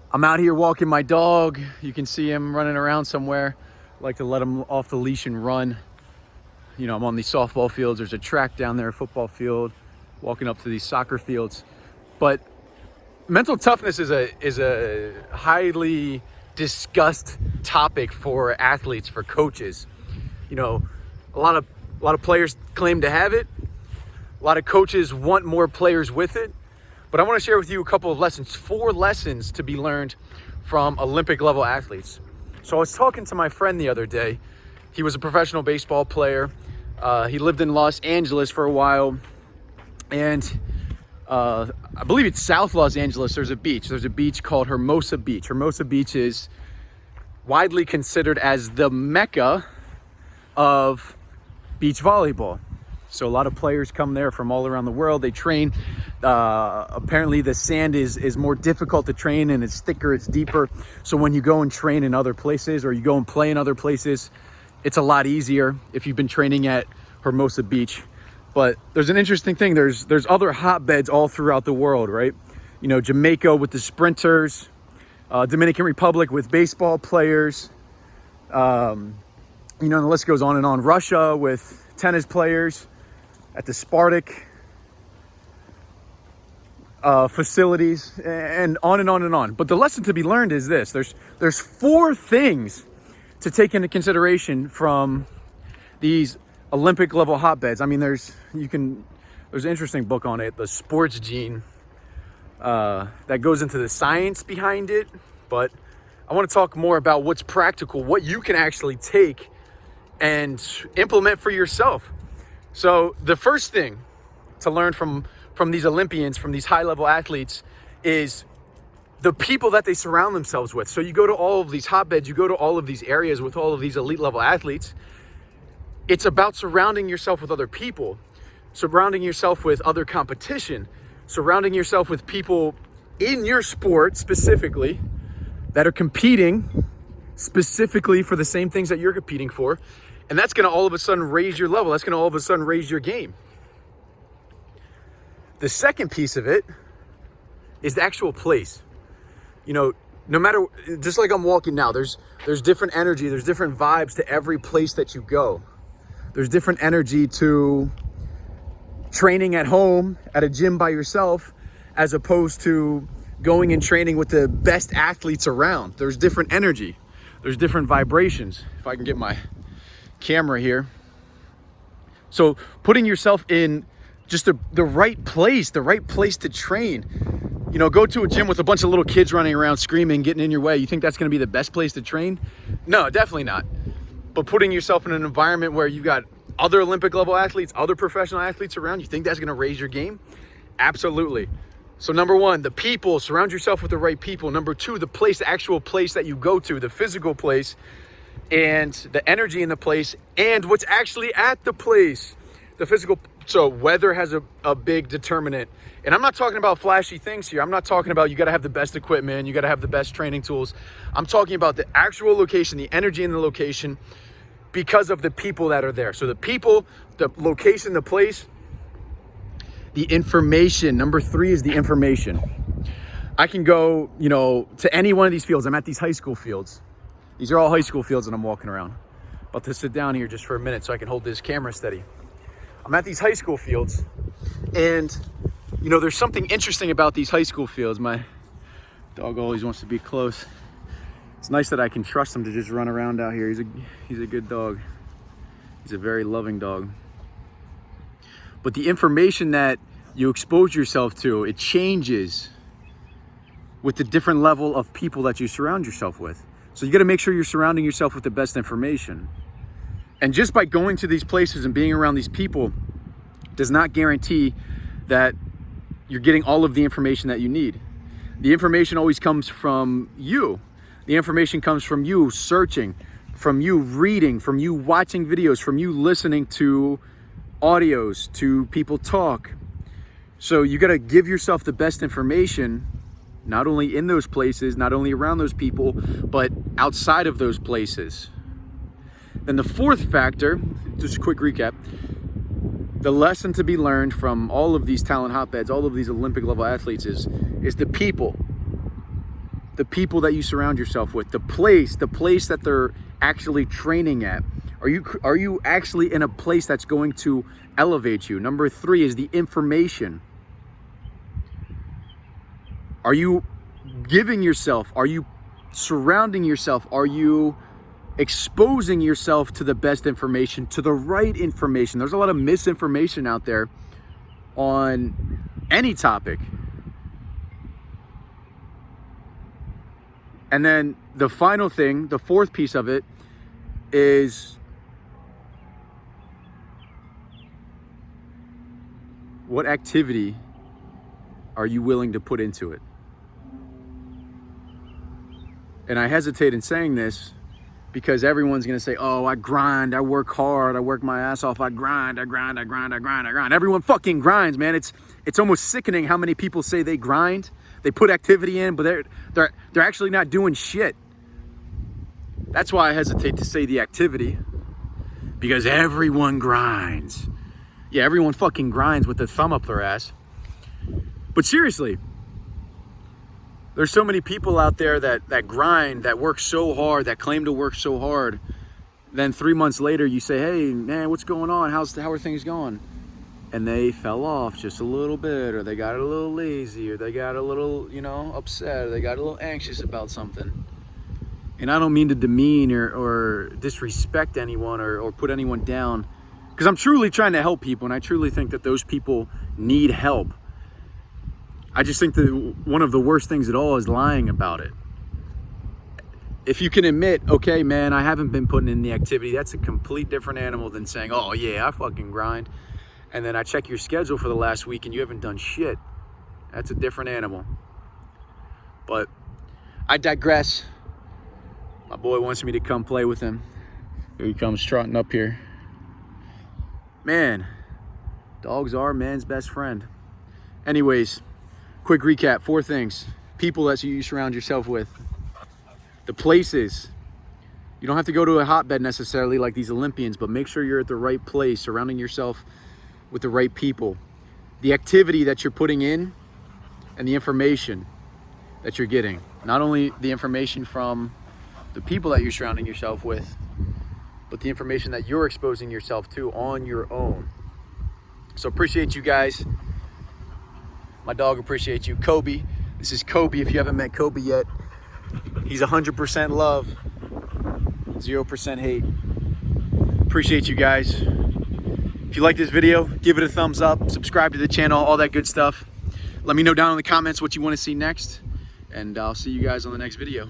I'm out here walking my dog. You can see him running around somewhere. I like to let him off the leash and run. You know, I'm on these softball fields. There's a track down there, a football field, walking up to these soccer fields. But mental toughness is a highly discussed topic for athletes, for coaches. You know, a lot of players claim to have it. A lot of coaches want more players with it. But I want to share with you a couple of lessons, 4 lessons to be learned from Olympic level athletes. So I was talking to my friend the other day. He was a professional baseball player. He lived in Los Angeles for a while. And I believe it's South Los Angeles. There's a beach. There's a beach called Hermosa Beach. Hermosa Beach is widely considered as the Mecca of beach volleyball. So a lot of players come there from all around the world. They train. Apparently the sand is more difficult to train, and it's thicker, it's deeper. So when you go and train in other places, or you go and play in other places, it's a lot easier if you've been training at Hermosa Beach. But there's an interesting thing. There's other hotbeds all throughout the world, right? You know, Jamaica with the sprinters, Dominican Republic with baseball players. You know, the list goes on and on. Russia with tennis players at the Spartak facilities, and on and on and on. But the lesson to be learned is this: there's 4 things to take into consideration from these Olympic level hotbeds. I mean, there's an interesting book on it, The Sports Gene, that goes into the science behind it. But I want to talk more about what's practical, what you can actually take and implement for yourself. So the first thing to learn from these Olympians, from these high-level athletes, is the people that they surround themselves with. So you go to all of these hotbeds, you go to all of these areas with all of these elite level athletes. It's about surrounding yourself with other people, surrounding yourself with other competition, surrounding yourself with people in your sport specifically that are competing specifically for the same things that you're competing for. And that's going to all of a sudden raise your level. That's going to all of a sudden raise your game. The second piece of it is the actual place. You know, no matter, just like I'm walking now, there's different energy, there's different vibes to every place that you go. There's different energy to training at home at a gym by yourself, as opposed to going and training with the best athletes around. There's different energy. There's different vibrations. If I can get my camera here. So putting yourself in just the right place to train. You know, go to a gym with a bunch of little kids running around screaming, getting in your way. You think that's going to be the best place to train? No, definitely not. But putting yourself in an environment where you've got other Olympic level athletes, other professional athletes around, you think that's going to raise your game? Absolutely. So number 1, the people, surround yourself with the right people. Number 2, the place, the actual place that you go to, the physical place, and the energy in the place, and what's actually at the place, the physical. So weather has a big determinant. And I'm not talking about flashy things here. I'm not talking about you got to have the best equipment, you got to have the best training tools. I'm talking about the actual location, the energy in the location, because of the people that are there. So the people, the location, the place, the information. Number 3 is the information. I can go, you know, to any one of these fields. I'm at these high school fields. These are all high school fields that I'm walking around. About to sit down here just for a minute so I can hold this camera steady. I'm at these high school fields, and you know, there's something interesting about these high school fields. My dog always wants to be close. It's nice that I can trust him to just run around out here. He's a good dog. He's a very loving dog. But the information that you expose yourself to, it changes with the different level of people that you surround yourself with. So you got to make sure you're surrounding yourself with the best information. And just by going to these places and being around these people does not guarantee that you're getting all of the information that you need. The information always comes from you. The information comes from you searching, from you reading, from you watching videos, from you listening to audios, to people talk. So you got to give yourself the best information, not only in those places, not only around those people, but outside of those places. Then the 4th factor, just a quick recap, the lesson to be learned from all of these talent hotbeds, all of these Olympic level athletes is the people. the people that you surround yourself with, the place that they're actually training at. Are you actually in a place that's going to elevate you? Number 3 is the information. Are you giving yourself? Are you surrounding yourself? Are you exposing yourself to the best information, to the right information? There's a lot of misinformation out there on any topic. And then the final thing, the 4th piece of it, is what activity are you willing to put into it? And I hesitate in saying this because everyone's going to say, oh, I grind, I work hard, I work my ass off, I grind. Everyone fucking grinds, man. It's almost sickening how many people say they grind. They put activity in, but they're actually not doing shit. That's why I hesitate to say the activity, because everyone grinds. Yeah, everyone fucking grinds with the thumb up their ass. But seriously, there's so many people out there that grind, that work so hard, that claim to work so hard. Then 3 months later, you say, hey, man, what's going on? How are things going? And they fell off just a little bit, or they got a little lazy, or they got a little, upset, or they got a little anxious about something. And I don't mean to demean or disrespect anyone or put anyone down, because I'm truly trying to help people, and I truly think that those people need help. I just think that one of the worst things at all is lying about it. If you can admit, okay, man, I haven't been putting in the activity, that's a complete different animal than saying, oh yeah, I fucking grind. And then I check your schedule for the last week and you haven't done shit. That's a different animal. But I digress. My boy wants me to come play with him. Here he comes trotting up here. Man, dogs are man's best friend. Anyways, quick recap, 4 things. People that you surround yourself with. The places. You don't have to go to a hotbed necessarily like these Olympians, but make sure you're at the right place, surrounding yourself with the right people. The activity that you're putting in, and the information that you're getting. Not only the information from the people that you're surrounding yourself with, but the information that you're exposing yourself to on your own. So appreciate you guys. My dog appreciates you. Kobe. This is Kobe. If you haven't met Kobe yet, he's 100% love, 0% hate. Appreciate you guys. If you like this video, give it a thumbs up, subscribe to the channel, all that good stuff. Let me know down in the comments what you want to see next, and I'll see you guys on the next video.